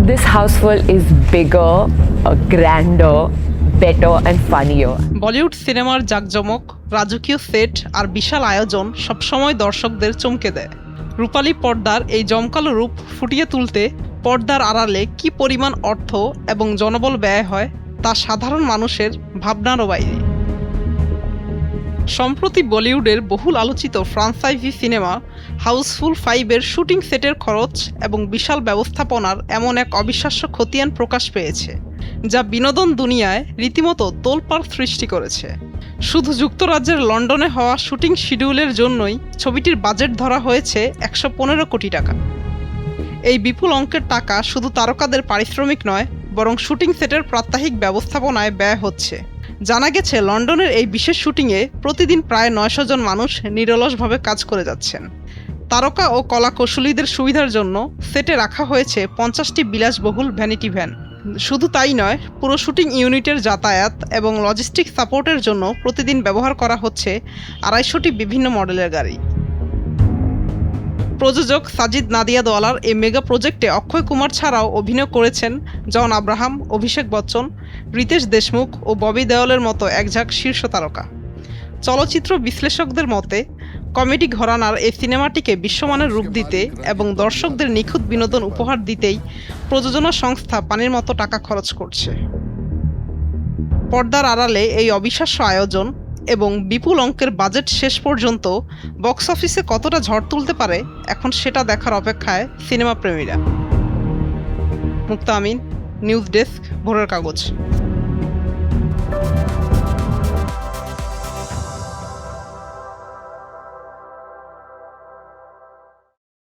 This houseful is bigger, grander, better and funnier. Bollywood সিনেমার জাঁকজমক, রাজকীয় সেট আর বিশাল আয়োজন সবসময় দর্শকদের চমকে দেয়। রূপালী পর্দার এই জমকালো রূপ ফুটিয়ে তুলতে পর্দার আড়ালে কী পরিমাণ অর্থ এবং জনবল ব্যয় হয় তা সাধারণ মানুষের ভাবনারও বাইরে। সম্প্রতি বলিউডের বহুল আলোচিত ফ্রাঞ্চাইজি সিনেমা হাউসফুল 5-এর শুটিং সেটের খরচ এবং বিশাল ব্যবস্থাপনার এমন এক অবিশ্বাস্য খতিয়ান প্রকাশ পেয়েছে, যা বিনোদন দুনিয়ায় রীতিমতো তোলপাড় সৃষ্টি করেছে। শুধু যুক্তরাজ্যের লন্ডনে হওয়া শুটিং শিডিউলের জন্যই ছবিটির বাজেট ধরা হয়েছে 115 কোটি টাকা। এই বিপুল অঙ্কের টাকা শুধু তারকাদের পারিশ্রমিক নয়, বরং শুটিং সেটের প্রাত্যহিক ব্যবস্থাপনায় ব্যয় হচ্ছে। জানা গেছে লন্ডনের এই বিশেষ শুটিংয়ে প্রতিদিন প্রায় 900 জন মানুষ নিরলসভাবে কাজ করে যাচ্ছেন। তারকা ও কলাকুশলীদের সুবিধার জন্য সেটে রাখা হয়েছে 50টি বিলাসবহুল ভ্যানিটি ভ্যান। শুধু তাই নয়, পুরো শুটিং ইউনিটের যাতায়াত এবং লজিস্টিক সাপোর্টের জন্য প্রতিদিন ব্যবহার করা হচ্ছে 250টি বিভিন্ন মডেলের গাড়ি। প্রযোজক সাজিদ নাদিয়াদওয়ালার এই মেগা প্রজেক্টে অক্ষয় কুমার ছাড়াও অভিনয় করেছেন জন আব্রাহাম, অভিষেক বচ্চন, রিতেশ দেশমুখ ও ববি দেওলের মতো একঝাঁক শীর্ষ তারকা। চলচ্চিত্র বিশ্লেষকদের মতে, কমেডি ঘরানার এই সিনেমাটিকে বিশ্বমানের রূপ দিতে এবং দর্শকদের নিখুঁত বিনোদন উপহার দিতেই প্রযোজনা সংস্থা পানির মতো টাকা খরচ করছে। পর্দার আড়ালে এই অবিশ্বাস্য আয়োজন এবং বিপুল অঙ্কের বাজেট শেষ পর্যন্ত বক্স অফিসে কতটা ঝড় তুলতে পারে, এখন সেটা দেখার অপেক্ষায় সিনেমা প্রেমীরা। মুক্তা আমিন, নিউজ ডেস্ক, ভোরের কাগজ।